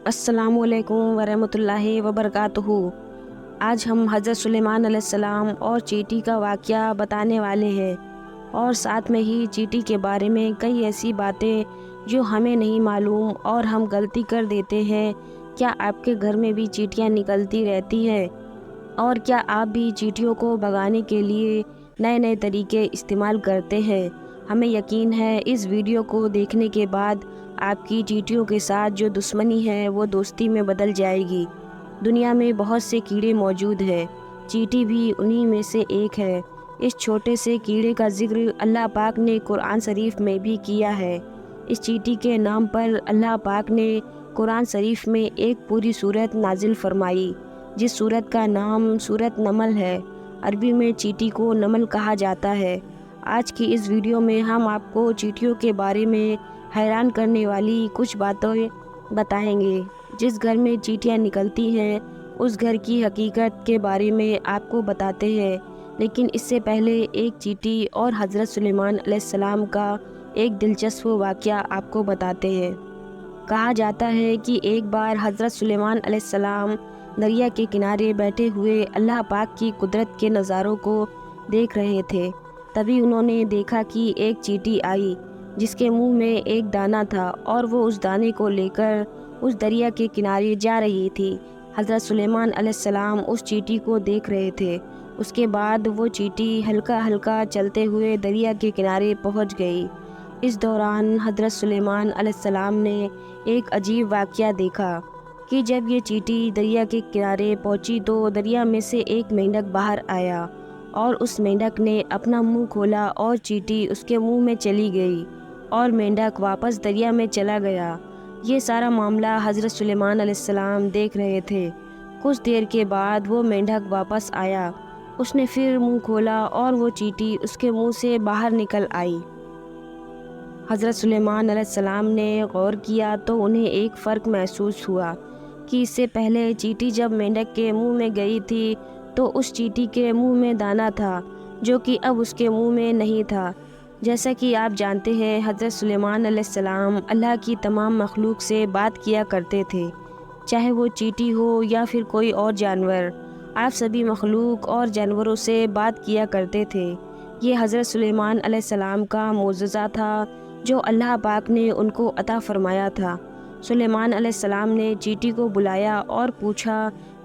अस्सलामु अलैकुम वरहमतुल्लाहि वबरकातुहू। आज हम हज़रत सुलेमान अलैहिस्सलाम और चींटी का वाक़या बताने वाले हैं और साथ में ही चींटी के बारे में कई ऐसी बातें जो हमें नहीं मालूम और हम गलती कर देते हैं। क्या आपके घर में भी चींटियाँ निकलती रहती हैं? और क्या आप भी चींटियों को भगाने के लिए नए नए तरीके इस्तेमाल करते हैं? हमें यकीन है इस वीडियो को देखने के बाद आपकी चींटियों के साथ जो दुश्मनी है वो दोस्ती में बदल जाएगी। दुनिया में बहुत से कीड़े मौजूद हैं, चींटी भी उन्हीं में से एक है। इस छोटे से कीड़े का जिक्र अल्लाह पाक ने कुरान शरीफ में भी किया है। इस चींटी के नाम पर अल्लाह पाक ने कुरान शरीफ में एक पूरी सूरत नाजिल फरमाई, जिस सूरत का नाम सूरत नमल है। अरबी में चींटी को नमल कहा जाता है। आज की इस वीडियो में हम आपको चींटियों के बारे में हैरान करने वाली कुछ बातें बताएंगे। जिस घर में चींटियाँ निकलती हैं उस घर की हकीकत के बारे में आपको बताते हैं। लेकिन इससे पहले एक चींटी और हज़रत सुलेमान अलैहिस्सलाम का एक दिलचस्प वाक़या आपको बताते हैं। कहा जाता है कि एक बार हज़रत सुलेमान अलैहिस्सलाम दरिया के किनारे बैठे हुए अल्लाह पाक की कुदरत के नज़ारों को देख रहे थे। तभी उन्होंने देखा कि एक चींटी आई जिसके मुंह में एक दाना था और वो उस दाने को लेकर उस दरिया के किनारे जा रही थी। हज़रत सुलेमान अलैहिस्सलाम उस चींटी को देख रहे थे। उसके बाद वो चींटी हल्का हल्का चलते हुए दरिया के किनारे पहुंच गई। इस दौरान हज़रत सुलेमान अलैहिस्सलाम ने एक अजीब वाक़या देखा कि जब ये चींटी दरिया के किनारे पहुंची तो दरिया में से एक मेंढक बाहर आया और उस मेंढक ने अपना मुंह खोला और चींटी उसके मुंह में चली गई और मेंढक वापस दरिया में चला गया। ये सारा मामला हज़रत सुलेमान अलैहिस्सलाम देख रहे थे। कुछ देर के बाद वो मेंढक वापस आया। उसने फिर मुंह खोला और वो चींटी उसके मुंह से बाहर निकल आई। हज़रत सुलेमान अलैहिस्सलाम ने गौर किया तो उन्हें एक फ़र्क महसूस हुआ कि इससे पहले चींटी जब मेंढक के मुंह में गई थी तो उस चींटी के मुंह में दाना था जो कि अब उसके मुंह में नहीं था। जैसा कि आप जानते हैं हज़रत सुलेमान अलैहिस्सलाम अल्लाह की तमाम मखलूक से बात किया करते थे, चाहे वो चींटी हो या फिर कोई और जानवर। आप सभी मखलूक और जानवरों से बात किया करते थे। ये हज़रत सुलेमान अलैहिस्सलाम का मोज़ज़ा था जो अल्लाह पाक ने उनको अता फ़रमाया था। सुलेमान अलैहिस्सलाम ने चींटी को बुलाया और पूछा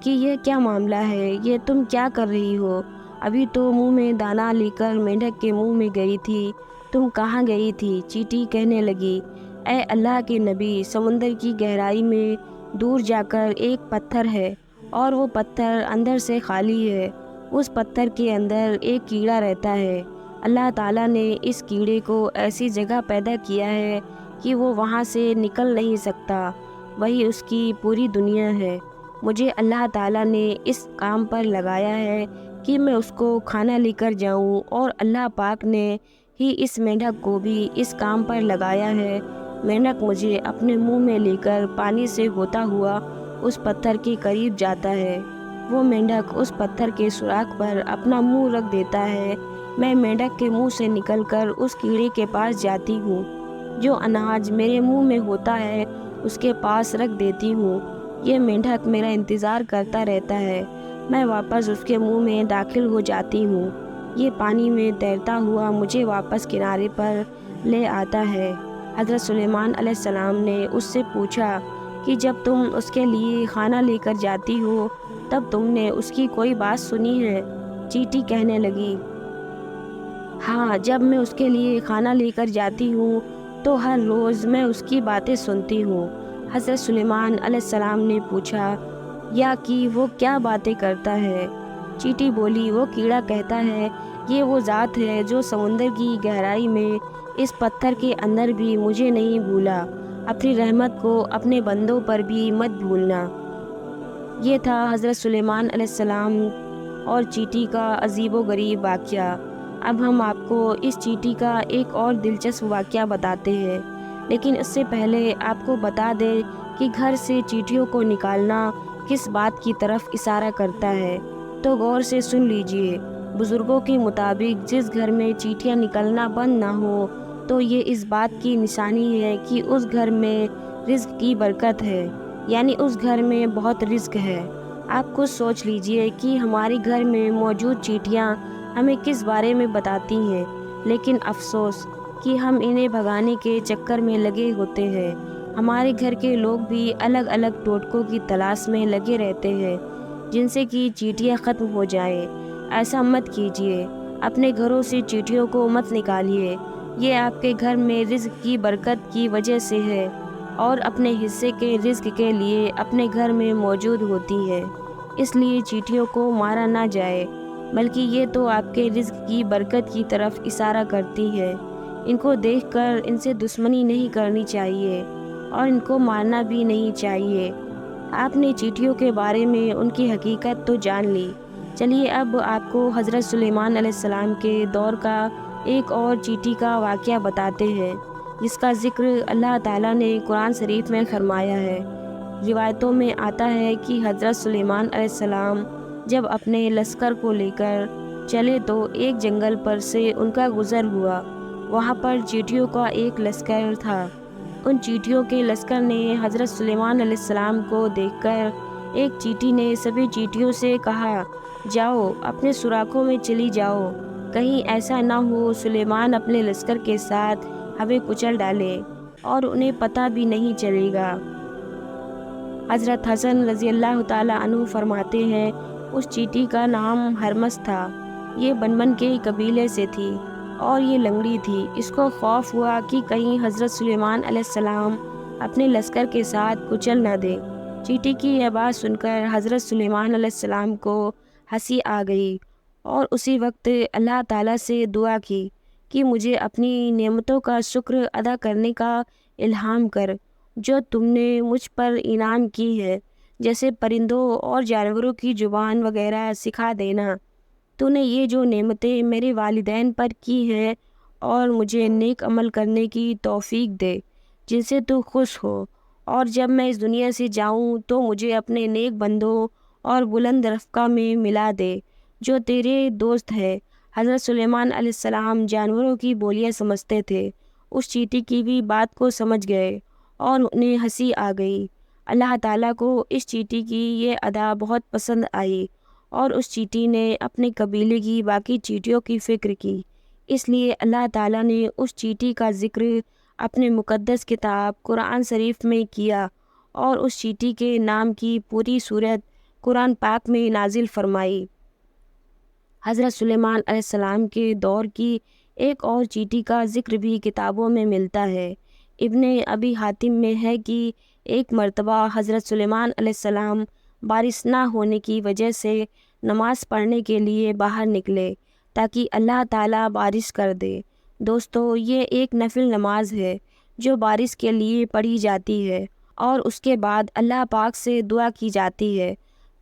कि यह क्या मामला है, ये तुम क्या कर रही हो? अभी तो मुंह में दाना लेकर मेंढक के मुंह में गई थी, तुम कहाँ गई थी? चींटी कहने लगी, ऐ अल्लाह के नबी, समुंदर की गहराई में दूर जाकर एक पत्थर है और वो पत्थर अंदर से खाली है। उस पत्थर के अंदर एक कीड़ा रहता है। अल्लाह ताला ने इस कीड़े को ऐसी जगह पैदा किया है कि वो वहाँ से निकल नहीं सकता, वही उसकी पूरी दुनिया है। मुझे अल्लाह ताला ने इस काम पर लगाया है कि मैं उसको खाना लेकर जाऊं और अल्लाह पाक ने ही इस मेंढक को भी इस काम पर लगाया है। मेंढक मुझे अपने मुंह में लेकर पानी से होता हुआ उस पत्थर के करीब जाता है। वो मेंढक उस पत्थर के सुराख पर अपना मुंह रख देता है। मैं मेंढक के मुंह से निकलकर उस कीड़े के पास जाती हूँ। जो अनाज मेरे मुंह में होता है उसके पास रख देती हूँ। ये मेंढक मेरा इंतज़ार करता रहता है। मैं वापस उसके मुंह में दाखिल हो जाती हूँ। ये पानी में तैरता हुआ मुझे वापस किनारे पर ले आता है। हज़रत सुलेमान अलैहिस्सलाम ने उससे पूछा कि जब तुम उसके लिए खाना लेकर जाती हो तब तुमने उसकी कोई बात सुनी है? चींटी कहने लगी, हाँ, जब मैं उसके लिए खाना लेकर जाती हूँ तो हर रोज़ मैं उसकी बातें सुनती हूँ। हज़रत सुलेमान अलैहिस्सलाम ने पूछा या कि वो क्या बातें करता है? चींटी बोली, वो कीड़ा कहता है, ये वो ज़ात है जो समुंदर की गहराई में इस पत्थर के अंदर भी मुझे नहीं भूला। अपनी रहमत को अपने बंदों पर भी मत भूलना। ये था हज़रत सुलेमान अलैहिस्सलाम और चींटी का अजीबो-गरीब वाक़या। अब हम आपको इस चींटी का एक और दिलचस्प वाक़या बताते हैं, लेकिन इससे पहले आपको बता दें कि घर से चींटियों को निकालना किस बात की तरफ इशारा करता है, तो गौर से सुन लीजिए। बुज़ुर्गों के मुताबिक जिस घर में चींटियाँ निकलना बंद ना हो तो ये इस बात की निशानी है कि उस घर में रिज़्क़ की बरकत है। یعنی اس گھر میں بہت رزق ہے۔ آپ خود سوچ لیجئے کہ ہمارے گھر میں موجود چیٹیاں ہمیں کس بارے میں بتاتی ہیں، لیکن افسوس کہ ہم انہیں بھگانے کے چکر میں لگے ہوتے ہیں۔ ہمارے گھر کے لوگ بھی الگ الگ ٹوٹکوں کی تلاش میں لگے رہتے ہیں جن سے کہ چیٹیاں ختم ہو جائیں۔ ایسا مت کیجیے، اپنے گھروں سے چیٹیوں کو مت نکالیے۔ یہ آپ کے گھر میں رزق کی برکت کی وجہ سے ہے اور اپنے حصے کے رزق کے لیے اپنے گھر میں موجود ہوتی ہے۔ اس لیے چیٹیوں کو مارا نہ جائے، بلکہ یہ تو آپ کے رزق کی برکت کی طرف اشارہ کرتی ہے۔ ان کو دیکھ کر ان سے دشمنی نہیں کرنی چاہیے اور ان کو مارنا بھی نہیں چاہیے۔ آپ نے چیٹیوں کے بارے میں ان کی حقیقت تو جان لی، چلیے اب آپ کو حضرت سلیمان علیہ السلام کے دور کا ایک اور چیٹی کا واقعہ بتاتے ہیں جس کا ذکر اللہ تعالیٰ نے قرآن شریف میں فرمایا ہے۔ روایتوں میں آتا ہے کہ حضرت سلیمان علیہ السلام جب اپنے لشکر کو لے کر چلے تو ایک جنگل پر سے ان کا گزر ہوا۔ وہاں پر چیٹیوں کا ایک لشکر تھا۔ ان چیٹیوں کے لشکر نے حضرت سلیمان علیہ السلام کو دیکھ کر ایک چیٹی نے سبھی چیٹیوں سے کہا، جاؤ اپنے سوراخوں میں چلی جاؤ، کہیں ایسا نہ ہو سلیمان اپنے لشکر کے ساتھ ہمیں کچل ڈالے اور انہیں پتہ بھی نہیں چلے گا۔ حضرت حسن رضی اللہ تعالیٰ عنہ فرماتے ہیں، اس چیٹی کا نام ہرمس تھا۔ یہ بنبن کے قبیلے سے تھی اور یہ لنگڑی تھی۔ اس کو خوف ہوا کہ کہیں حضرت سلیمان علیہ السلام اپنے لشکر کے ساتھ کچل نہ دے۔ چیٹی کی یہ بات سن کر حضرت سلیمان علیہ السلام کو ہنسی آ گئی اور اسی وقت اللہ تعالیٰ سے دعا کی کہ مجھے اپنی نعمتوں کا شکر ادا کرنے کا الہام کر جو تم نے مجھ پر انعام کی ہے، جیسے پرندوں اور جانوروں کی زبان وغیرہ سکھا دینا۔ تو نے یہ جو نعمتیں میرے والدین پر کی ہیں اور مجھے نیک عمل کرنے کی توفیق دے جن سے تو خوش ہو، اور جب میں اس دنیا سے جاؤں تو مجھے اپنے نیک بندوں اور بلند رفقا میں ملا دے جو تیرے دوست ہے۔ حضرت سلیمان علیہ السلام جانوروں کی بولیاں سمجھتے تھے، اس چیٹی کی بھی بات کو سمجھ گئے اور انہیں ہنسی آ گئی۔ اللہ تعالیٰ کو اس چیٹی کی یہ ادا بہت پسند آئی اور اس چیٹی نے اپنے قبیلے کی باقی چیٹیوں کی فکر کی، اس لیے اللہ تعالیٰ نے اس چیٹی کا ذکر اپنے مقدس کتاب قرآن شریف میں کیا اور اس چیٹی کے نام کی پوری صورت قرآن پاک میں نازل فرمائی۔ حضرت سلیمان علیہ السلام کے دور کی ایک اور چیٹی کا ذکر بھی کتابوں میں ملتا ہے۔ ابن ابی حاتم میں ہے کہ ایک مرتبہ حضرت سلیمان علیہ السلام بارش نہ ہونے کی وجہ سے نماز پڑھنے کے لیے باہر نکلے تاکہ اللہ تعالیٰ بارش کر دے۔ دوستو، یہ ایک نفل نماز ہے جو بارش کے لیے پڑھی جاتی ہے اور اس کے بعد اللہ پاک سے دعا کی جاتی ہے۔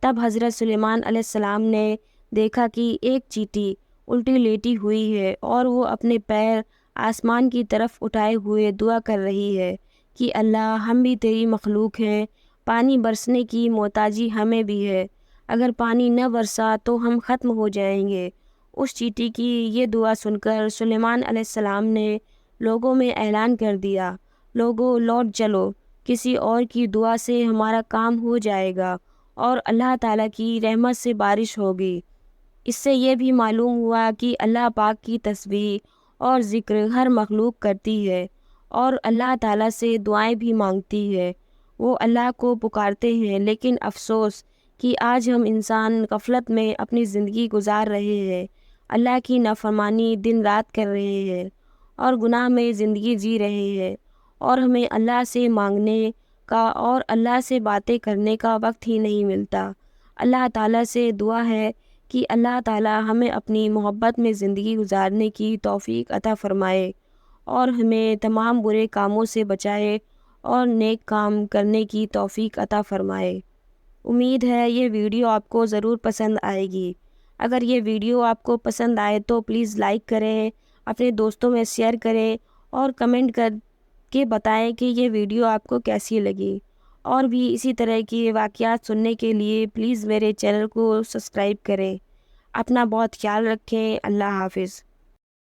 تب حضرت سلیمان علیہ السلام نے دیکھا کہ ایک چیٹی الٹی لیٹی ہوئی ہے اور وہ اپنے پیر آسمان کی طرف اٹھائے ہوئے دعا کر رہی ہے کہ اللہ، ہم بھی تیری مخلوق ہیں، پانی برسنے کی محتاجی ہمیں بھی ہے، اگر پانی نہ برسا تو ہم ختم ہو جائیں گے۔ اس چیٹی کی یہ دعا سن کر سلیمان علیہ السلام نے لوگوں میں اعلان کر دیا، لوگوں لوٹ چلو، کسی اور کی دعا سے ہمارا کام ہو جائے گا اور اللہ تعالیٰ کی رحمت سے بارش ہوگی۔ اس سے یہ بھی معلوم ہوا کہ اللہ پاک کی تسبیح اور ذکر ہر مخلوق کرتی ہے اور اللہ تعالیٰ سے دعائیں بھی مانگتی ہے، وہ اللہ کو پکارتے ہیں، لیکن افسوس کہ آج ہم انسان غفلت میں اپنی زندگی گزار رہے ہیں، اللہ کی نافرمانی دن رات کر رہے ہیں اور گناہ میں زندگی جی رہے ہیں، اور ہمیں اللہ سے مانگنے کا اور اللہ سے باتیں کرنے کا وقت ہی نہیں ملتا۔ اللہ تعالیٰ سے دعا ہے کہ اللہ تعالیٰ ہمیں اپنی محبت میں زندگی گزارنے کی توفیق عطا فرمائے اور ہمیں تمام برے کاموں سے بچائے اور نیک کام کرنے کی توفیق عطا فرمائے۔ امید ہے یہ ویڈیو آپ کو ضرور پسند آئے گی۔ اگر یہ ویڈیو آپ کو پسند آئے تو پلیز لائک کریں، اپنے دوستوں میں شیئر کریں اور کمنٹ کر کے بتائیں کہ یہ ویڈیو آپ کو کیسی لگی، اور بھی اسی طرح کی واقعات سننے کے لیے پلیز میرے چینل کو سبسکرائب کریں۔ اپنا بہت خیال رکھیں۔ اللہ حافظ۔